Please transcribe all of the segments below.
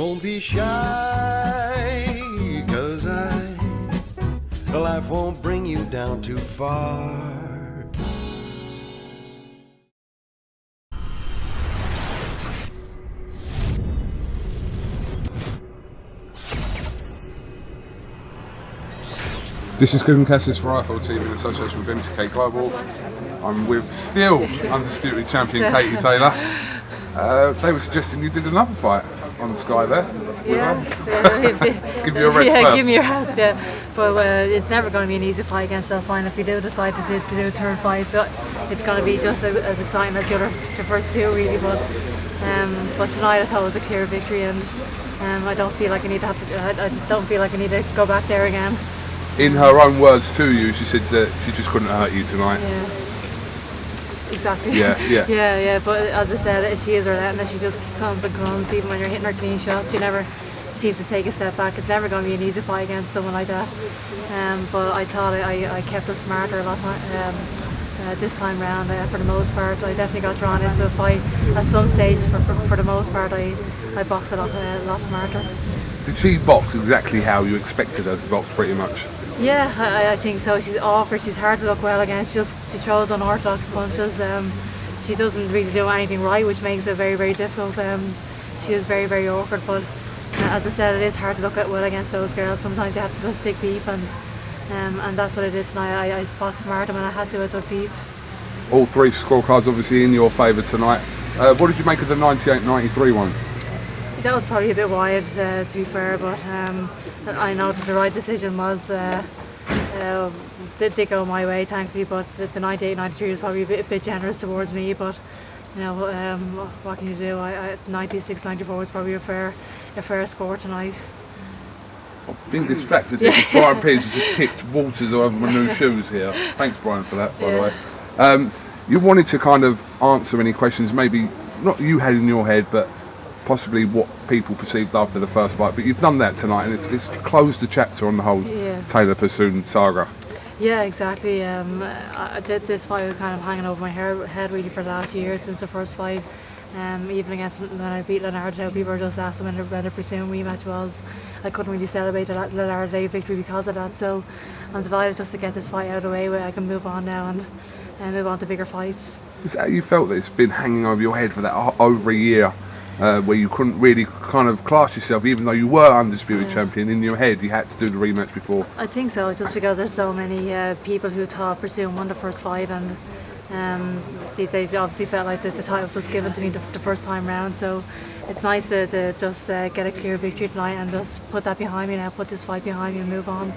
Don't be shy, 'cause life won't bring you down too far. This is Kevin Cassius for iFL Team in association with MTK Global. I'm with still undisputed champion Katie Taylor. They were suggesting you did another fight on the Sky there. Yeah. Give you a rest yeah, first. give me a rest, yeah. But it's never going to be an easy fight against Delphine if we do decide to do a third fight. So it's going to be just as exciting as the first two, really. But tonight I thought it was a clear victory, and I don't feel like I need to go back there again. In her own words to you, she said that she just couldn't hurt you tonight. Yeah. Exactly. Yeah. yeah. But as I said, she is relentless. She just comes and comes. Even when you're hitting her clean shots, she never seems to take a step back. It's never going to be an easy fight against someone like that. But I thought I kept us smarter a lot this time round. For the most part, I definitely got drawn into a fight at some stage. For the most part, I boxed a lot smarter. Did she box exactly how you expected her to box, pretty much? Yeah, I think so. She's awkward. She's hard to look well against. She throws unorthodox punches. She doesn't really do anything right, which makes it very, very difficult. She is very, very awkward. But as I said, it is hard to look at well against those girls. Sometimes you have to just dig deep, and that's what I did tonight. I boxed smart, and when I had to, I dug deep. All three scorecards obviously in your favour tonight. What did you make of the 98-93 one? That was probably a bit wide, to be fair, but I know that the right decision was did go my way, thankfully. But the 98-93 was probably a bit generous towards me. But you know, what can you do? 96-94 was probably a fair score tonight. I've been distracted here. Brian Pierce has just tipped waters over my new shoes here. Thanks, Brian, for that, by the way. You wanted to kind of answer any questions, maybe not you had in your head, but possibly what people perceived after the first fight, but you've done that tonight, and it's closed the chapter on the whole Taylor Persoon saga. Yeah, exactly. This fight was kind of hanging over my head really for the last year since the first fight. Even against when I beat Leonardo, people were just asking when the Persoon rematch was. I couldn't really celebrate the Leonardo Day victory because of that, so I'm delighted just to get this fight out of the way where I can move on now and move on to bigger fights. Is that how you felt that it's been hanging over your head for that over a year? Where you couldn't really kind of class yourself, even though you were undisputed champion. In your head, you had to do the rematch before. I think so, just because there's so many people who thought Persoon won the first fight, and they obviously felt like the title was just given to me the first time round. So it's nice to just get a clear victory tonight and just put that behind me now, put this fight behind me and move on.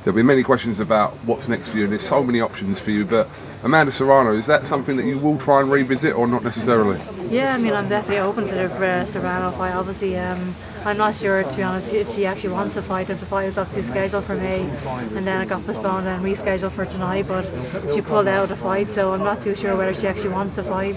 There'll be many questions about what's next for you, and there's so many options for you, but Amanda Serrano, is that something that you will try and revisit or not necessarily? Yeah, I mean, I'm definitely open to the Serrano fight. Obviously, I'm not sure, to be honest, if she actually wants to fight. If the fight is obviously scheduled for May, and then it got postponed and rescheduled for tonight, but she pulled out of the fight, so I'm not too sure whether she actually wants to fight.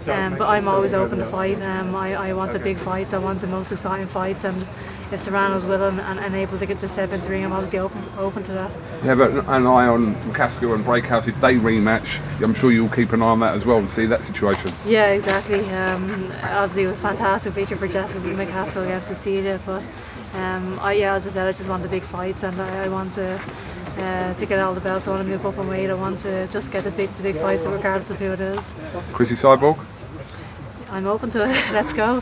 But I'm always open to fight. I want the big fights. I want the most exciting fights, and if Serrano's willing and able to get to step into the ring, I'm obviously open to that. Yeah, but an eye on McCaskill and Breakhouse, if they rematch, I'm sure you'll keep an eye on that as well and see that situation. Yeah, exactly. Obviously it was a fantastic victory for Jessica McCaskill against Cecilia, but as I said, I just want the big fights, and I want to get all the belts. I want to move up in weight. I want to just get the big fights, regardless of who it is. Chrissy Cyborg? I'm open to it. Let's go.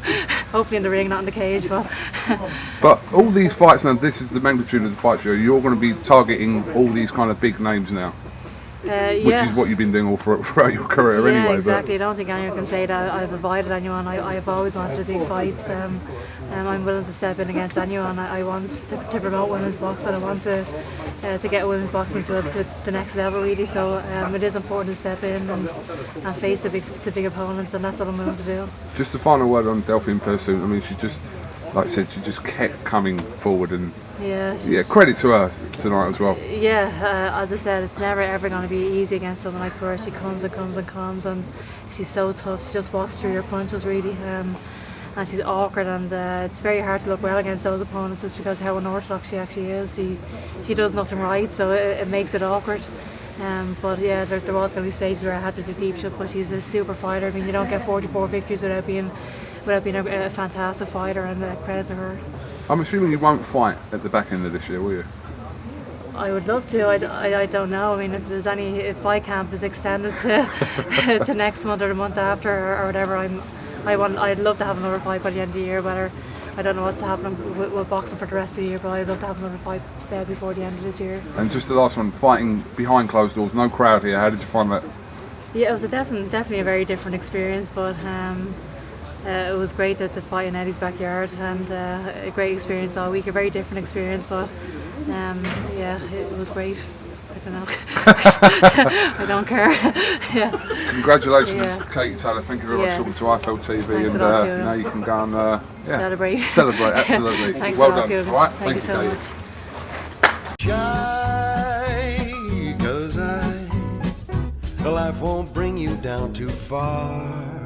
Hopefully in the ring, not in the cage. But all these fights now, this is the magnitude of the fight show. You're going to be targeting all these kind of big names now. Which is what you've been doing all throughout your career anyway. Yeah, exactly. I don't think anyone can say that I've avoided anyone. I've always wanted big fights. I'm willing to step in against anyone. I want to promote women's boxing. I want to get women's boxing to the next level, really. So it is important to step in and face the big opponents, and that's what I'm willing to do. Just a final word on Delphine Persoon. I mean, she just, like I said, she just kept coming forward, and credit to her tonight as well. Yeah, as I said, it's never ever going to be easy against someone like her. She comes and comes and comes, and she's so tough. She just walks through your punches, really. And she's awkward, and it's very hard to look well against those opponents just because of how unorthodox she actually is. She does nothing right, so it makes it awkward. But yeah, there was going to be stages where I had to do deep shot, but she's a super fighter. I mean, you don't get 44 victories without being without being a fantastic fighter, and credit to her. I'm assuming you won't fight at the back end of this year, will you? I would love to. I don't know. I mean, if fight camp is extended to to next month or the month after or whatever, I'd love to have another fight by the end of the year. Whether I don't know what's happening with boxing for the rest of the year, but I'd love to have another fight before the end of this year. And just the last one, fighting behind closed doors, no crowd here. How did you find that? Yeah, it was definitely a very different experience, but it was great to fight in Eddie's backyard, and a great experience all week. A very different experience, but yeah, it was great. I don't know. I don't care. Yeah. Congratulations, Yeah. Katie Taylor. Thank you very much for talking to IFL TV, Thanks and a lot, Kieran. now you can go and Celebrate. Celebrate, absolutely. Thanks Well a lot, done. Kieran. All right, Thank you so Katie. much. Shy, 'cause life won't bring you down too far.